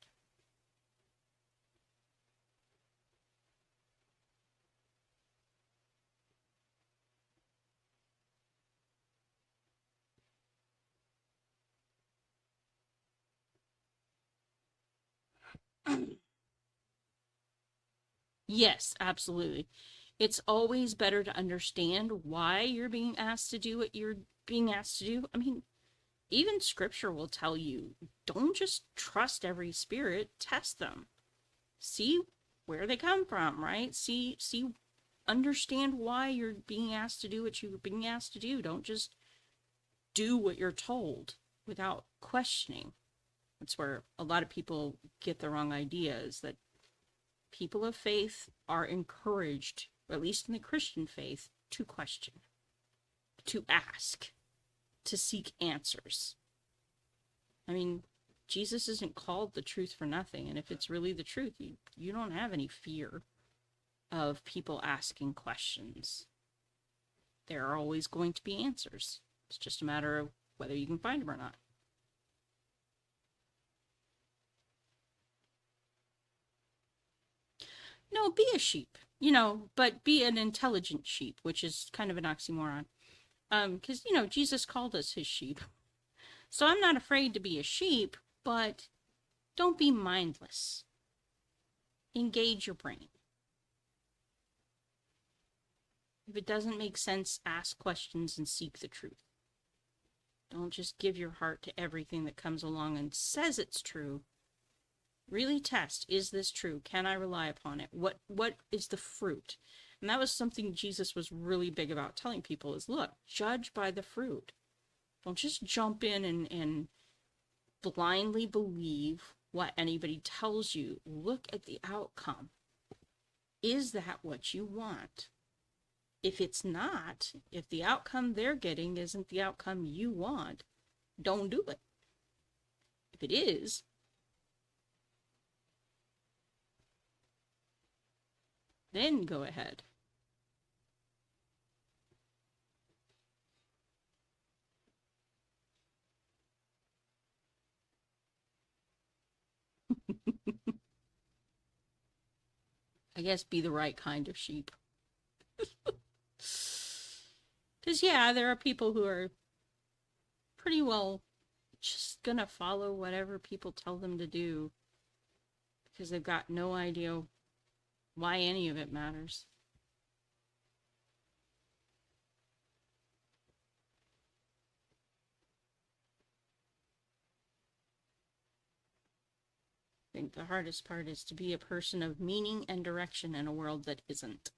B: Yes, absolutely. It's always better to understand why you're being asked to do what you're being asked to do. I mean, Even scripture will tell you, don't just trust every spirit, test them. See where they come from, right? Understand why you're being asked to do what you're being asked to do. Don't just do what you're told without questioning. That's where a lot of people get the wrong ideas, that people of faith are encouraged, or at least in the Christian faith, to question, to ask, to seek answers. I mean, Jesus isn't called the truth for nothing, and if it's really the truth, you don't have any fear of people asking questions. There are always going to be answers. It's just a matter of whether you can find them or not. No, be a sheep, but be an intelligent sheep, which is kind of an oxymoron. Because, Jesus called us his sheep. So I'm not afraid to be a sheep, but don't be mindless. Engage your brain. If it doesn't make sense, ask questions and seek the truth. Don't just give your heart to everything that comes along and says it's true. Really test, is this true? Can I rely upon it? What is the fruit? And that was something Jesus was really big about telling people is, look, judge by the fruit. Don't just jump in and blindly believe what anybody tells you. Look at the outcome. Is that what you want? If it's not, if the outcome they're getting isn't the outcome you want, don't do it. If it is, then go ahead. I guess be the right kind of sheep. Because, yeah, there are people who are pretty well just gonna follow whatever people tell them to do because they've got no idea why any of it matters. I think the hardest part is to be a person of meaning and direction in a world that isn't.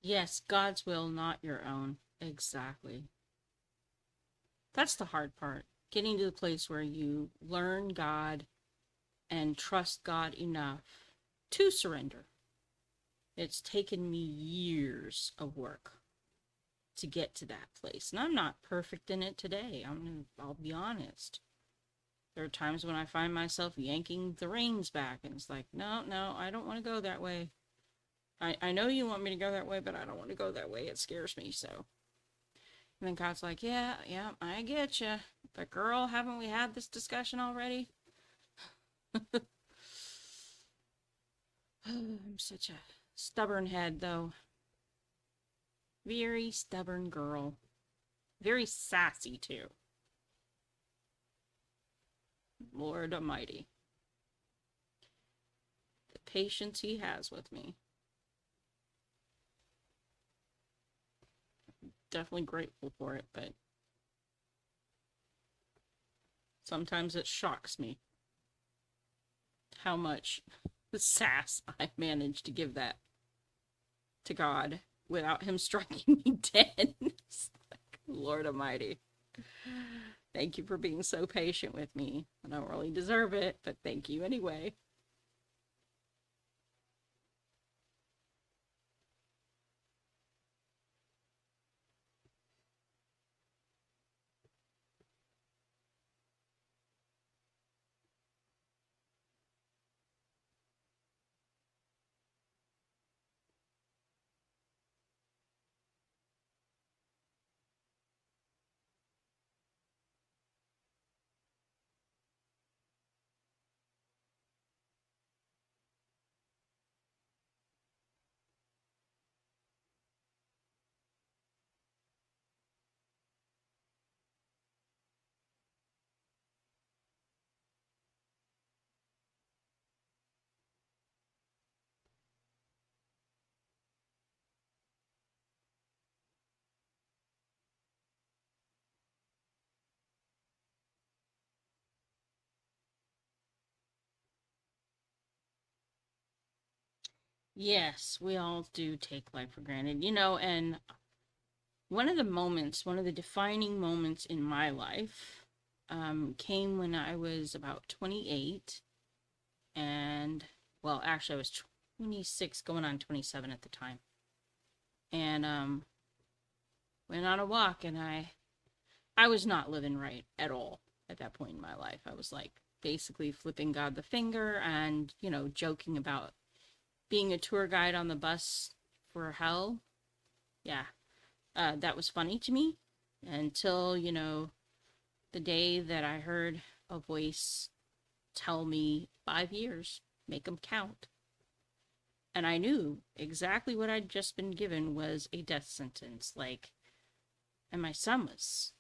B: Yes, God's will, not your own. Exactly. That's the hard part. Getting to the place where you learn God and trust God enough to surrender. It's taken me years of work to get to that place. And I'm not perfect in it today. I'll be honest. There are times when I find myself yanking the reins back and it's like, no, I don't want to go that way. I know you want me to go that way, but I don't want to go that way. It scares me, so. And then God's like, yeah, I get you. But girl, haven't we had this discussion already? I'm such a stubborn head, though. Very stubborn girl. Very sassy, too. Lord Almighty. The patience he has with me. Definitely grateful for it, but sometimes it shocks me how much sass I managed to give that to God without him striking me dead. Lord Almighty. Thank you for being so patient with me. I don't really deserve it, but thank you anyway. Yes, we all do take life for granted, and one of the defining moments in my life came when I was about 28. And, well, actually, I was 26, going on 27 at the time. And went on a walk, and I was not living right at all at that point in my life. I was like basically flipping God the finger and, joking about being a tour guide on the bus for hell. Yeah, that was funny to me until, the day that I heard a voice tell me 5 years, make them count. And I knew exactly what I'd just been given was a death sentence. And my son was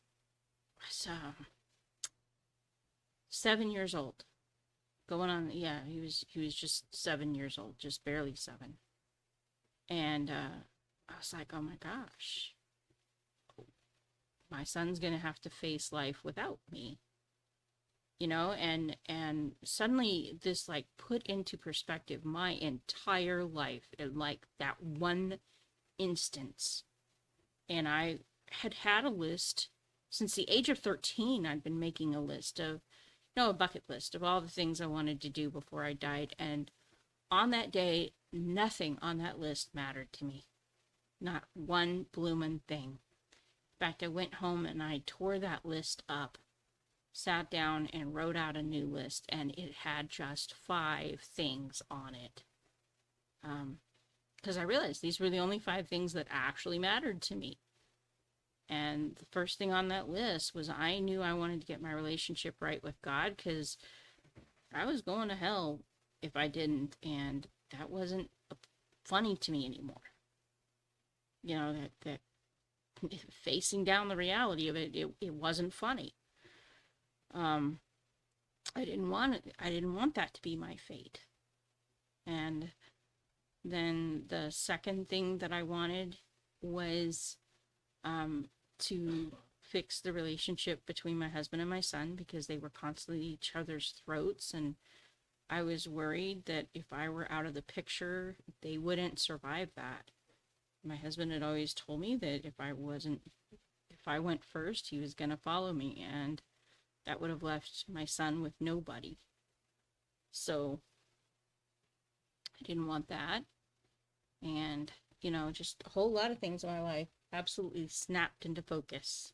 B: 7 years old. Going on, yeah, he was just 7 years old, just barely 7. And I was like, oh my gosh, my son's gonna have to face life without me. And suddenly this put into perspective my entire life in that one instance. And I had a list since the age of 13. I'd been making a list of a bucket list of all the things I wanted to do before I died. And on that day, nothing on that list mattered to me. Not one bloomin' thing. In fact, I went home and I tore that list up, sat down and wrote out a new list, and it had just 5 things on it. Because I realized these were the only 5 things that actually mattered to me. And the first thing on that list was I knew I wanted to get my relationship right with God, because I was going to hell if I didn't, and that wasn't funny to me anymore. That facing down the reality of it wasn't funny. I didn't want it. I didn't want that to be my fate. And then the second thing that I wanted was to fix the relationship between my husband and my son, because they were constantly at each other's throats, and I was worried that if I were out of the picture, they wouldn't survive that. My husband had always told me that if I went first, he was going to follow me, and that would have left my son with nobody. So I didn't want that. And, just a whole lot of things in my life absolutely snapped into focus.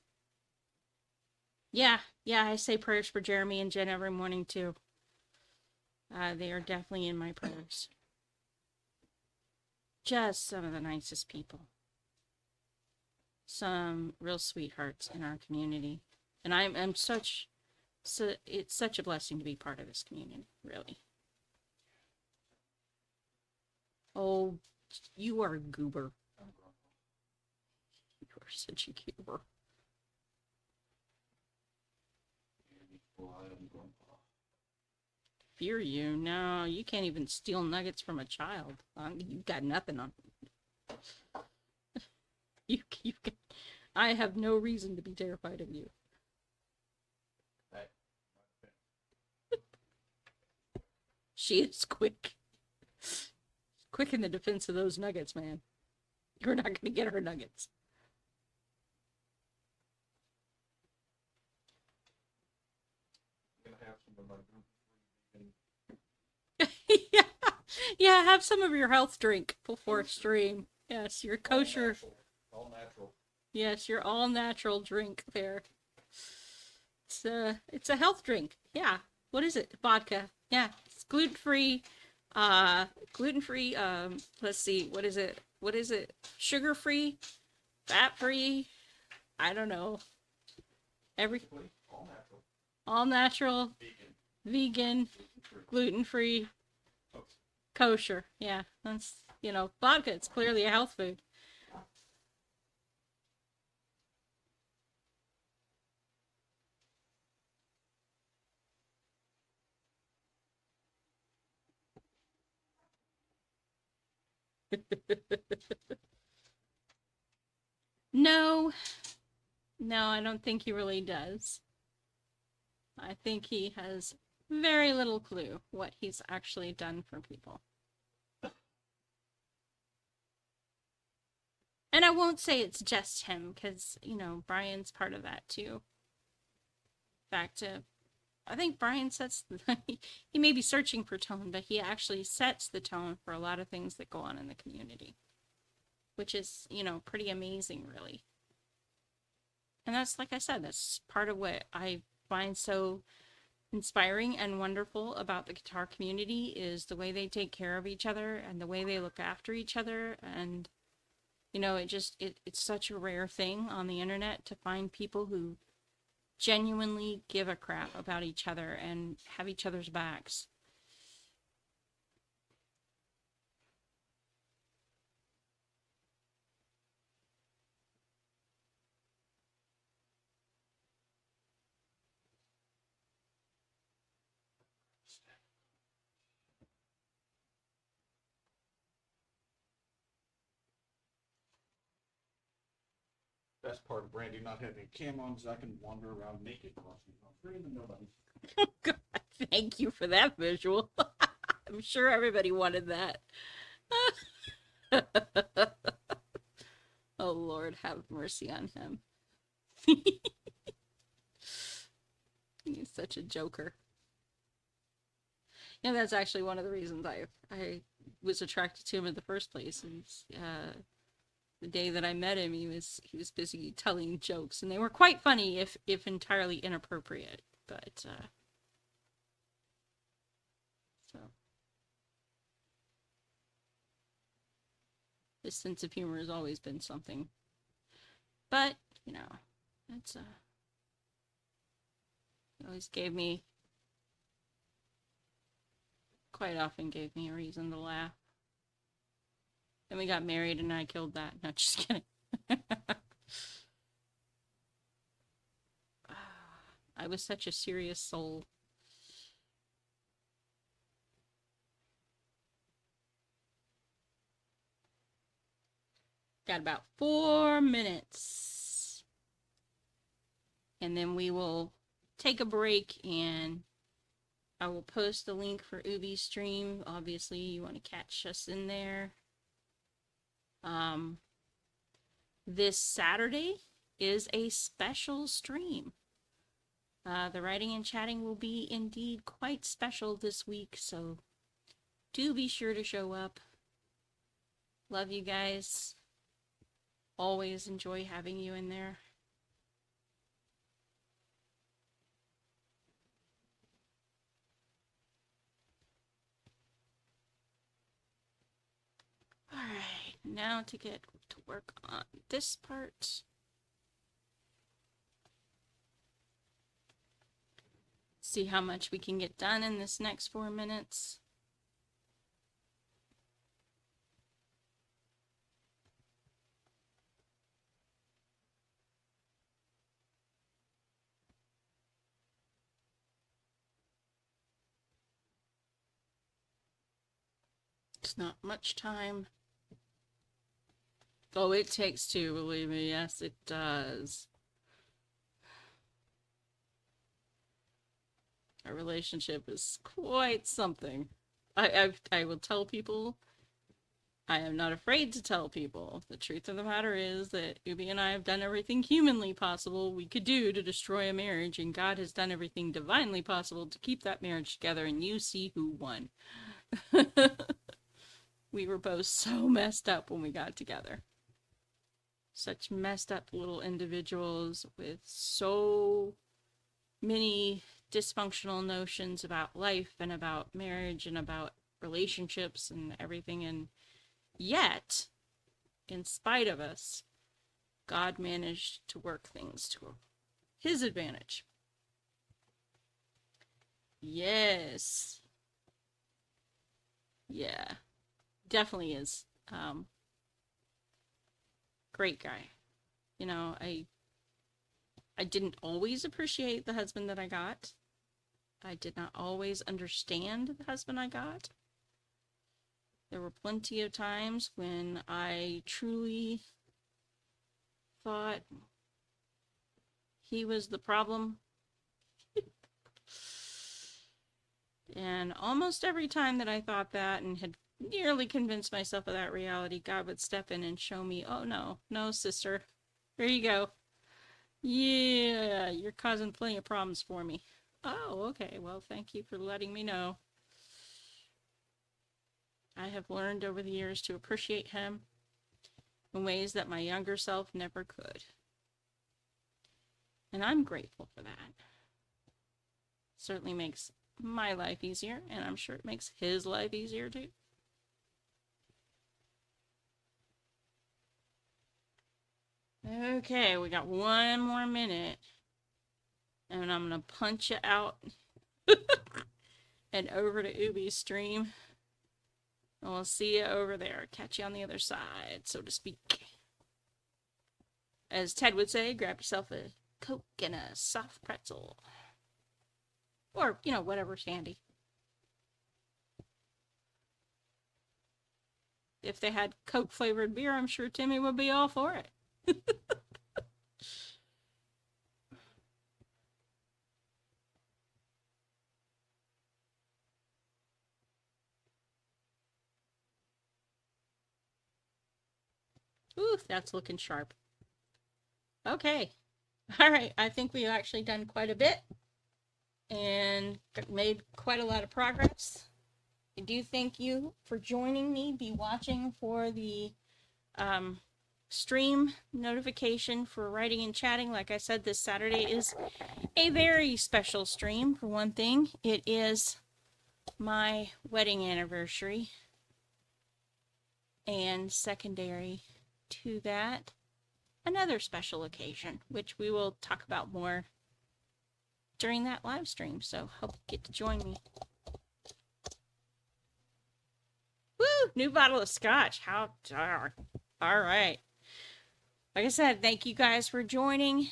B: Yeah, I say prayers for Jeremy and Jen every morning too. They are definitely in my prayers. Just some of the nicest people. Some real sweethearts in our community. And it's such a blessing to be part of this community, really. Oh, you are a goober. such a keeper. Fear you? No, you can't even steal nuggets from a child. You've got nothing on. You can, I have no reason to be terrified of you. She is quick. Quick in the defense of those nuggets, man. You're not going to get her nuggets.
C: I'm gonna have some of my
B: Yeah. Yeah, have some of your health drink before stream. Yes, your kosher.
C: all natural.
B: Yes, your all natural drink there. It's a health drink. Yeah. What is it? Vodka. Yeah. It's gluten-free. Gluten-free, let's see, what is it? Sugar-free? Fat-free? I don't know.
C: All natural.
B: All natural, vegan, gluten-free, kosher. Yeah, that's, vodka, it's clearly a health food. No, I don't think he really does. I think he has very little clue what he's actually done for people. And I won't say it's just him, because, Brian's part of that too. In fact, I think Brian sets he may be searching for tone, but he actually sets the tone for a lot of things that go on in the community. Which is, pretty amazing, really. And that's, like I said, that's part of what I find so inspiring and wonderful about the guitar community is the way they take care of each other and the way they look after each other. And, it's such a rare thing on the internet to find people who genuinely give a crap about each other and have each other's backs.
C: Best part of Brandy not having a cam on is I can wander around naked crossing free to nobody.
B: Oh, God, thank you for that visual. I'm sure everybody wanted that. Oh, Lord, have mercy on him. He's such a joker. Yeah, that's actually one of the reasons I was attracted to him in the first place. And the day that I met him, he was busy telling jokes, and they were quite funny, if entirely inappropriate. But so his sense of humor has always been something. But that's he always quite often gave me a reason to laugh. Then we got married and I killed that. No, just kidding. I was such a serious soul. Got about 4 minutes. And then we will take a break and I will post the link for Ubi's stream. Obviously, you want to catch us in there. This Saturday is a special stream. The writing and chatting will be indeed quite special this week, so do be sure to show up. Love you guys. Always enjoy having you in there. Alright, now to get to work on this part. See how much we can get done in this next 4 minutes. It's not much time. Oh, it takes two, believe me. Yes, it does. Our relationship is quite something. I will tell people. I am not afraid to tell people. The truth of the matter is that Ubi and I have done everything humanly possible we could do to destroy a marriage, and God has done everything divinely possible to keep that marriage together, and you see who won. We were both so messed up when we got together. Such messed up little individuals with so many dysfunctional notions about life and about marriage and about relationships and everything. And yet, in spite of us, God managed to work things to his advantage. Yes. Yeah. Definitely is. Great guy. You know, I didn't always appreciate the husband that I got. I did not always understand the husband I got. There were plenty of times when I truly thought he was the problem. And almost every time that I thought that and had nearly convinced myself of that reality, God would step in and show me, oh no, sister, here you go. Yeah, you're causing plenty of problems for me. Oh, okay, well, thank you for letting me know. I have learned over the years to appreciate him in ways that my younger self never could. And I'm grateful for that. Certainly makes my life easier, and I'm sure it makes his life easier too. Okay, we got one more minute, and I'm gonna punch you out and over to Ubi's stream. And we'll see you over there. Catch you on the other side, so to speak. As Ted would say, grab yourself a Coke and a soft pretzel. Or, you know, whatever's handy. If they had Coke flavored beer, I'm sure Timmy would be all for it. Ooh, that's looking sharp. Okay. All right. I think we've actually done quite a bit and made quite a lot of progress. I do thank you for joining me. Be watching for the stream notification for writing and chatting. Like I said, this Saturday is a very special stream. For one thing, it is my wedding anniversary. And secondary to that, another special occasion, which we will talk about more during that live stream. So hope you get to join me. Woo! New bottle of scotch. How dark. All right. Like I said, thank you guys for joining.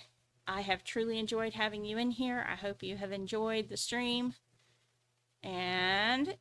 B: I have truly enjoyed having you in here. I hope you have enjoyed the stream. And